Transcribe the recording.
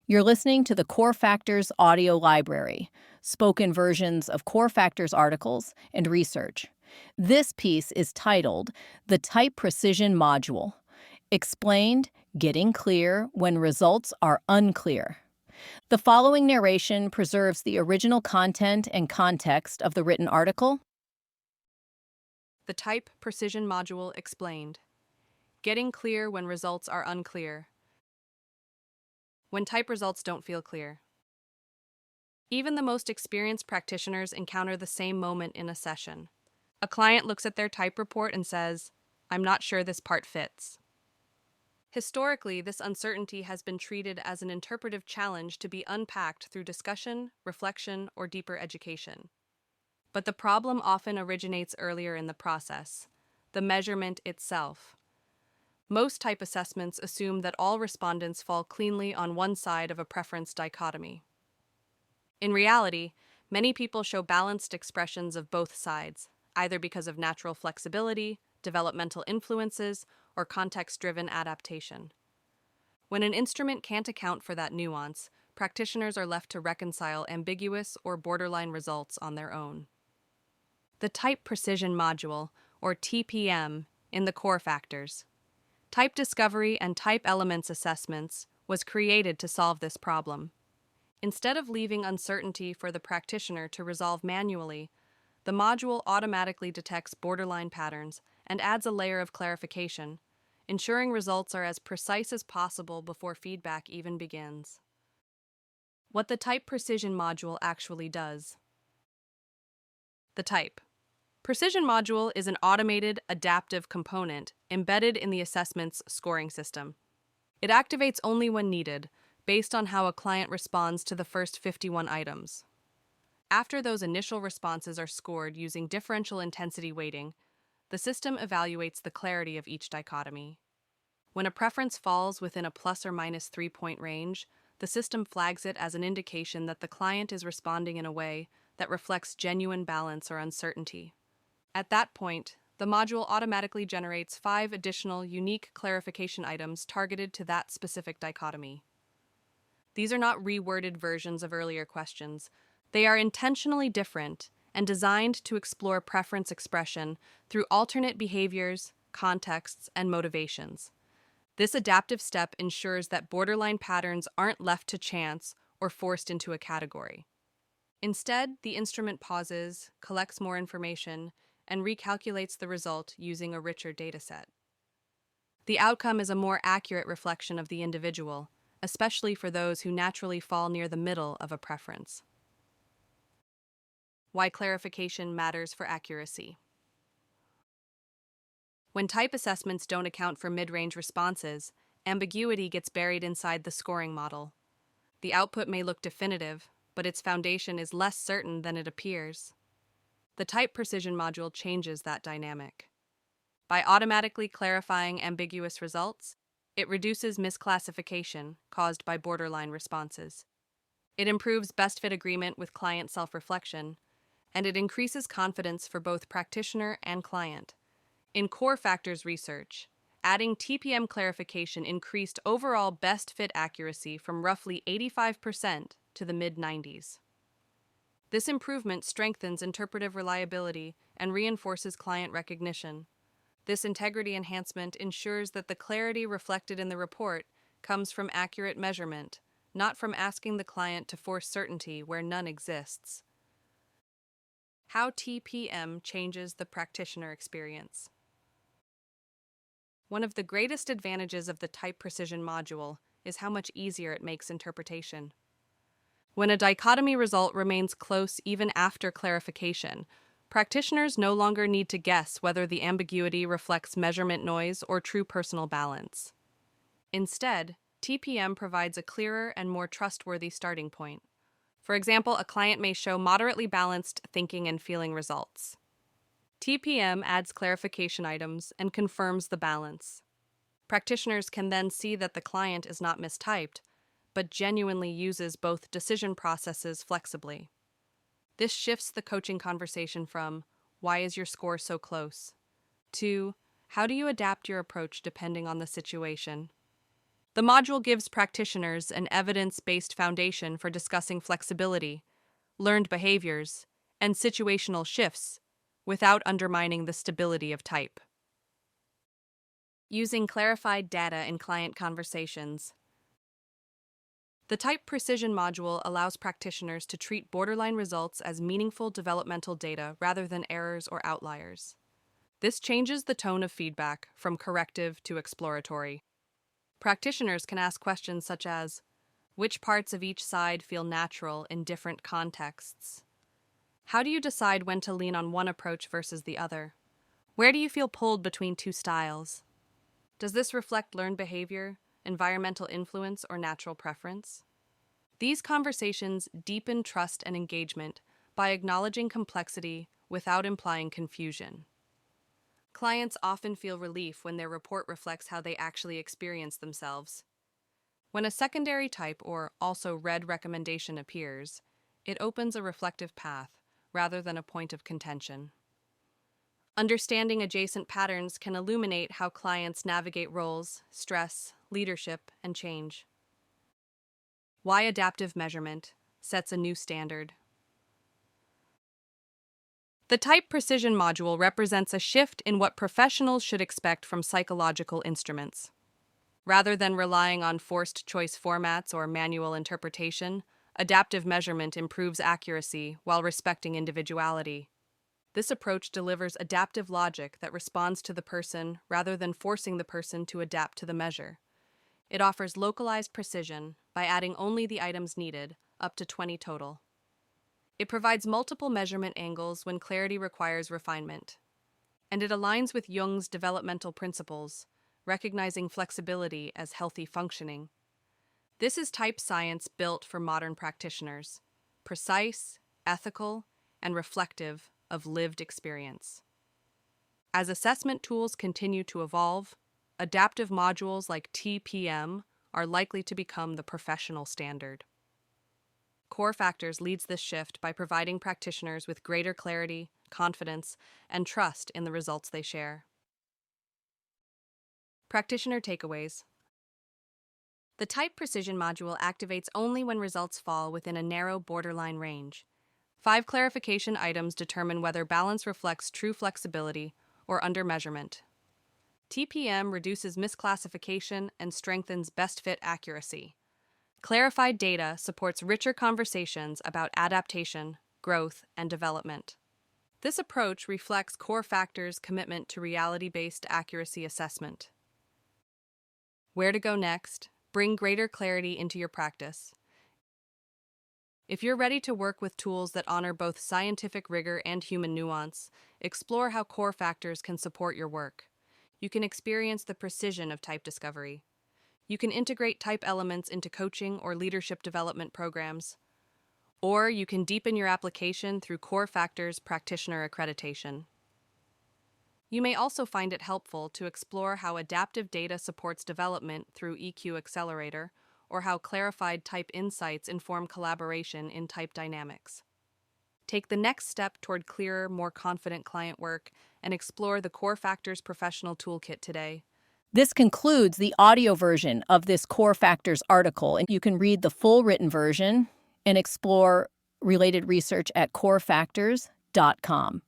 You're listening to the Core Factors audio library, spoken versions of Core Factors articles and research. This piece is titled The Type Precision Module. Explained, Getting Clear When Results Are Unclear. The following narration preserves the original content and context of the written article. The Type Precision Module explained. Getting clear when results are unclear. When type results don't feel clear. Even the most experienced practitioners encounter the same moment in a session. A client looks at their type report and says, "I'm not sure this part fits." Historically, this uncertainty has been treated as an interpretive challenge to be unpacked through discussion, reflection, or deeper education. But the problem often originates earlier in the process, the measurement itself. Most type assessments assume that all respondents fall cleanly on one side of a preference dichotomy. In reality, many people show balanced expressions of both sides, either because of natural flexibility, developmental influences, or context-driven adaptation. When an instrument can't account for that nuance, practitioners are left to reconcile ambiguous or borderline results on their own. The Type Precision Module, or TPM, in the Core Factors. Type Discovery and Type Elements Assessments was created to solve this problem. Instead of leaving uncertainty for the practitioner to resolve manually, the module automatically detects borderline patterns and adds a layer of clarification, ensuring results are as precise as possible before feedback even begins. What the Type Precision Module actually does. The Type Precision Module is an automated, adaptive component embedded in the assessment's scoring system. It activates only when needed, based on how a client responds to the first 51 items. After those initial responses are scored using differential intensity weighting, the system evaluates the clarity of each dichotomy. When a preference falls within a plus or minus 3-point range, the system flags it as an indication that the client is responding in a way that reflects genuine balance or uncertainty. At that point, the module automatically generates 5 additional unique clarification items targeted to that specific dichotomy. These are not reworded versions of earlier questions. They are intentionally different and designed to explore preference expression through alternate behaviors, contexts, and motivations. This adaptive step ensures that borderline patterns aren't left to chance or forced into a category. Instead, the instrument pauses, collects more information, and recalculates the result using a richer dataset. The outcome is a more accurate reflection of the individual, especially for those who naturally fall near the middle of a preference. Why clarification matters for accuracy. When type assessments don't account for mid-range responses, ambiguity gets buried inside the scoring model. The output may look definitive, but its foundation is less certain than it appears. The Type Precision Module changes that dynamic. By automatically clarifying ambiguous results, it reduces misclassification caused by borderline responses. It improves best fit agreement with client self-reflection, and it increases confidence for both practitioner and client. In Core Factors research, adding TPM clarification increased overall best fit accuracy from roughly 85% to the mid-90s. This improvement strengthens interpretive reliability and reinforces client recognition. This integrity enhancement ensures that the clarity reflected in the report comes from accurate measurement, not from asking the client to force certainty where none exists. How TPM changes the practitioner experience. One of the greatest advantages of the Type Precision Module is how much easier it makes interpretation. When a dichotomy result remains close even after clarification, practitioners no longer need to guess whether the ambiguity reflects measurement noise or true personal balance. Instead, TPM provides a clearer and more trustworthy starting point. For example, a client may show moderately balanced thinking and feeling results. TPM adds clarification items and confirms the balance. Practitioners can then see that the client is not mistyped, but genuinely uses both decision processes flexibly. This shifts the coaching conversation from, "Why is your score so close?" to, "How do you adapt your approach depending on the situation?" The module gives practitioners an evidence-based foundation for discussing flexibility, learned behaviors, and situational shifts without undermining the stability of type. Using clarified data in client conversations. The Type Precision module allows practitioners to treat borderline results as meaningful developmental data rather than errors or outliers. This changes the tone of feedback from corrective to exploratory. Practitioners can ask questions such as, which parts of each side feel natural in different contexts? How do you decide when to lean on one approach versus the other? Where do you feel pulled between two styles? Does this reflect learned behavior, environmental influence, or natural preference? These conversations deepen trust and engagement by acknowledging complexity without implying confusion. Clients often feel relief when their report reflects how they actually experience themselves. When a secondary type or also read recommendation appears, it opens a reflective path rather than a point of contention. Understanding adjacent patterns can illuminate how clients navigate roles, stress, leadership, and change. Why adaptive measurement sets a new standard. The Type Precision module represents a shift in what professionals should expect from psychological instruments. Rather than relying on forced choice formats or manual interpretation, adaptive measurement improves accuracy while respecting individuality. This approach delivers adaptive logic that responds to the person rather than forcing the person to adapt to the measure. It offers localized precision by adding only the items needed, up to 20 total. It provides multiple measurement angles when clarity requires refinement. And it aligns with Jung's developmental principles, recognizing flexibility as healthy functioning. This is type science built for modern practitioners, precise, ethical, and reflective of lived experience. As assessment tools continue to evolve, adaptive modules like TPM are likely to become the professional standard. Core Factors leads this shift by providing practitioners with greater clarity, confidence, and trust in the results they share. Practitioner takeaways. The Type Precision module activates only when results fall within a narrow borderline range. 5 clarification items determine whether balance reflects true flexibility or undermeasurement. TPM reduces misclassification and strengthens best fit accuracy. Clarified data supports richer conversations about adaptation, growth, and development. This approach reflects Core Factors' commitment to reality-based accuracy assessment. Where to go next? Bring greater clarity into your practice. If you're ready to work with tools that honor both scientific rigor and human nuance, explore how Core Factors can support your work. You can experience the precision of type discovery. You can integrate type elements into coaching or leadership development programs. Or you can deepen your application through Core Factors practitioner accreditation. You may also find it helpful to explore how adaptive data supports development through EQ Accelerator, or how clarified type insights inform collaboration in type dynamics. Take the next step toward clearer, more confident client work and explore the Core Factors Professional Toolkit today. This concludes the audio version of this Core Factors article, and you can read the full written version and explore related research at corefactors.com.